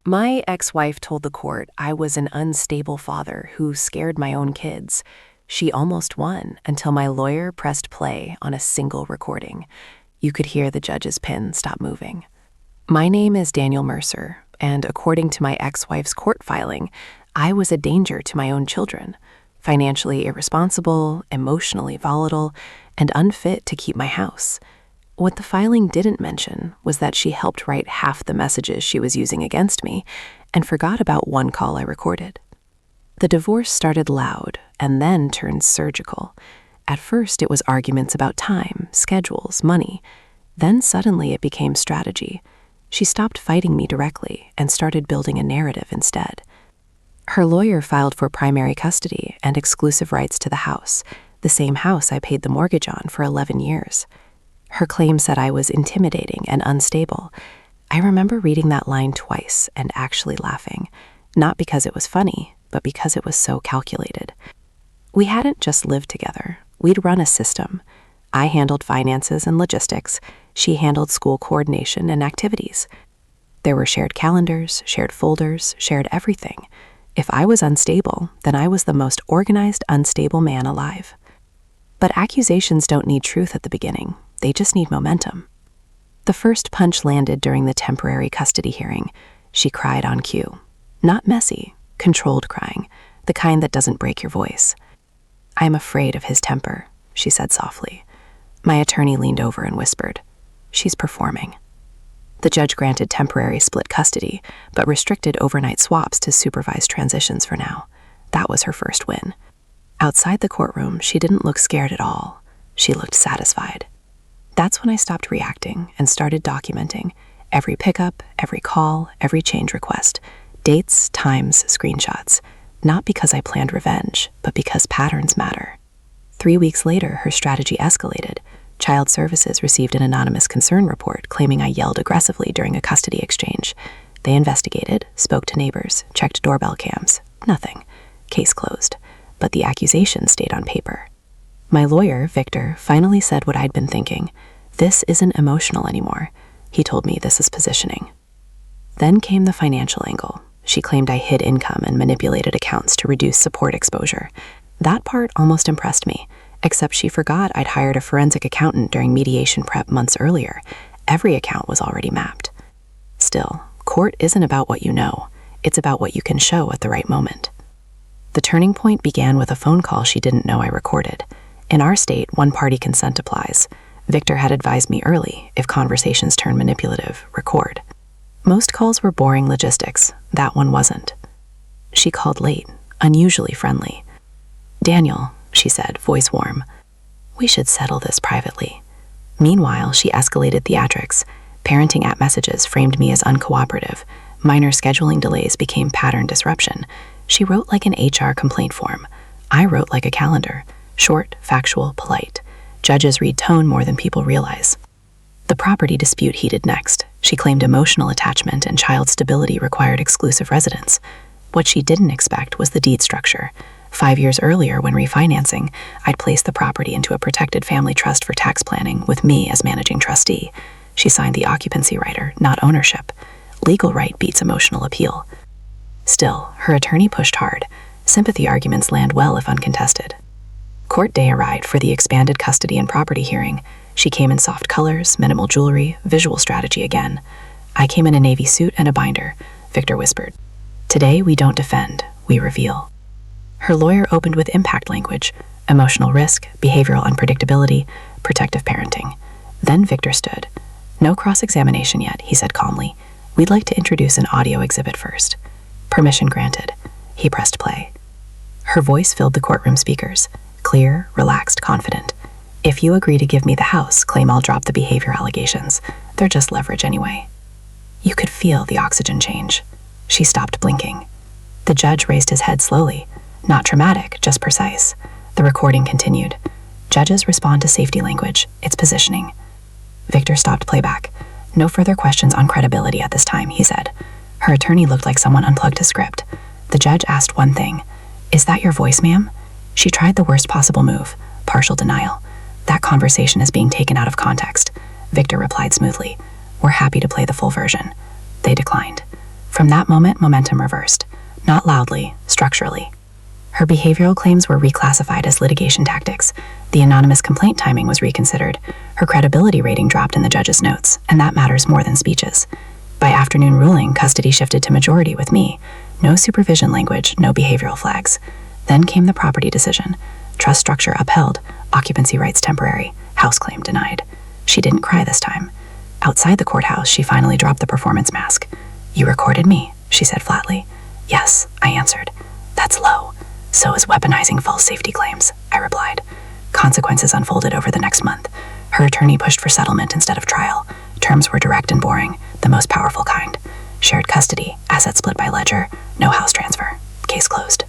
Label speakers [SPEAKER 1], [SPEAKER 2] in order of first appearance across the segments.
[SPEAKER 1] My ex-wife told the court I was an unstable father who scared my own kids. She almost won until my lawyer pressed play on a single recording. You could hear the judge's pen stop moving. My name is Daniel Mercer, and according to my ex-wife's court filing, I was a danger to my own children, financially irresponsible, emotionally volatile, and unfit to keep my house. What the filing didn't mention was that she helped write half the messages she was using against me and forgot about one call I recorded. The divorce started loud and then turned surgical. At first, it was arguments about time, schedules, money. Then suddenly it became strategy. She stopped fighting me directly and started building a narrative instead. Her lawyer filed for primary custody and exclusive rights to the house, the same house I paid the mortgage on for 11 years. Her claim said I was intimidating and unstable. I remember reading that line twice and actually laughing, not because it was funny, but because it was so calculated. We hadn't just lived together. We'd run a system. I handled finances and logistics. She handled school coordination and activities. There were shared calendars, shared folders, shared everything. If I was unstable, then I was the most organized, unstable man alive. But accusations don't need truth at the beginning. They just need momentum. The first punch landed during the temporary custody hearing. She cried on cue. Not messy, controlled crying, the kind that doesn't break your voice. "I am afraid of his temper," she said softly. My attorney leaned over and whispered, "She's performing." The judge granted temporary split custody, but restricted overnight swaps to supervise transitions for now. That was her first win. Outside the courtroom, she didn't look scared at all. She looked satisfied. That's when I stopped reacting and started documenting every pickup, every call, every change request, dates, times, screenshots, not because I planned revenge, but because patterns matter. 3 weeks later, her strategy escalated. Child Services received an anonymous concern report claiming I yelled aggressively during a custody exchange. They investigated, spoke to neighbors, checked doorbell cams. Nothing. Case closed. But the accusation stayed on paper. My lawyer, Victor, finally said what I'd been thinking. This isn't emotional anymore. He told me this is positioning. Then came the financial angle. She claimed I hid income and manipulated accounts to reduce support exposure. That part almost impressed me, except she forgot I'd hired a forensic accountant during mediation prep months earlier. Every account was already mapped. Still, court isn't about what you know. It's about what you can show at the right moment. The turning point began with a phone call she didn't know I recorded. In our state, one-party consent applies. Victor had advised me early, if conversations turn manipulative, record. Most calls were boring logistics. That one wasn't. She called late, unusually friendly. "Daniel," she said, voice warm, "we should settle this privately." Meanwhile, she escalated theatrics. Parenting app messages framed me as uncooperative. Minor scheduling delays became pattern disruption. She wrote like an HR complaint form. I wrote like a calendar. Short, factual, polite. Judges read tone more than people realize. The property dispute heated next. She claimed emotional attachment and child stability required exclusive residence. What she didn't expect was the deed structure. 5 years earlier, when refinancing, I'd placed the property into a protected family trust for tax planning with me as managing trustee. She signed the occupancy rider, not ownership. Legal right beats emotional appeal. Still, her attorney pushed hard. Sympathy arguments land well if uncontested. Court day arrived for the expanded custody and property hearing. She came in soft colors, minimal jewelry, visual strategy again. I came in a navy suit and a binder. Victor whispered, "Today we don't defend, we reveal." Her lawyer opened with impact language, emotional risk, behavioral unpredictability, protective parenting. Then Victor stood. "No cross-examination yet," he said calmly. "We'd like to introduce an audio exhibit first." Permission granted. He pressed play. Her voice filled the courtroom speakers, clear, relaxed, confident. "If you agree to give me the house, claim I'll drop the behavior allegations. They're just leverage anyway." You could feel the oxygen change. She stopped blinking. The judge raised his head slowly. Not traumatic, just precise. The recording continued. Judges respond to safety language. It's positioning. Victor stopped playback. "No further questions on credibility at this time," he said. Her attorney looked like someone unplugged his script. The judge asked one thing. "Is that your voice, ma'am?" She tried the worst possible move, partial denial. "That conversation is being taken out of context." Victor replied smoothly. "We're happy to play the full version." They declined. From that moment, momentum reversed. Not loudly, structurally. Her behavioral claims were reclassified as litigation tactics. The anonymous complaint timing was reconsidered. Her credibility rating dropped in the judge's notes, and that matters more than speeches. By afternoon ruling, custody shifted to majority with me. No supervision language, no behavioral flags. Then came the property decision. Trust structure upheld, occupancy rights temporary, house claim denied. She didn't cry this time. Outside the courthouse, she finally dropped the performance mask. "You recorded me," she said flatly. "Yes," I answered. "That's low. So is weaponizing false safety claims," I replied. Consequences unfolded over the next month. Her attorney pushed for settlement instead of trial. Terms were direct and boring, the most powerful kind. Shared custody, assets split by ledger, no house transfer. Case closed.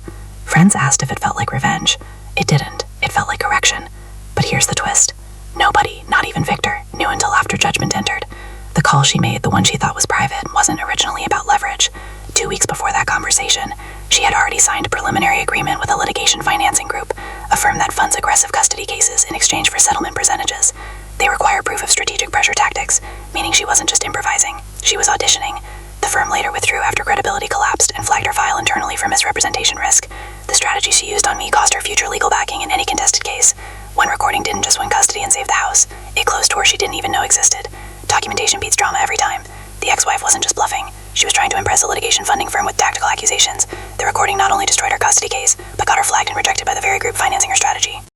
[SPEAKER 1] Friends asked if it felt like revenge. It didn't. It felt like correction. But here's the twist. Nobody, not even Victor, knew until after judgment entered. The call she made, the one she thought was private, wasn't originally about leverage. 2 weeks before that conversation, she had already signed a preliminary agreement with a litigation financing group, a firm that funds aggressive custody cases in exchange for settlement percentages. They require proof of strategic pressure tactics, meaning she wasn't just improvising, she was auditioning. The firm later withdrew after credibility collapsed and flagged her file internally for misrepresentation risk. The strategy she used on me cost her future legal backing in any contested case. One recording didn't just win custody and save the house. It closed doors she didn't even know existed. Documentation beats drama every time. The ex-wife wasn't just bluffing. She was trying to impress a litigation funding firm with tactical accusations. The recording not only destroyed her custody case, but got her flagged and rejected by the very group financing her strategy.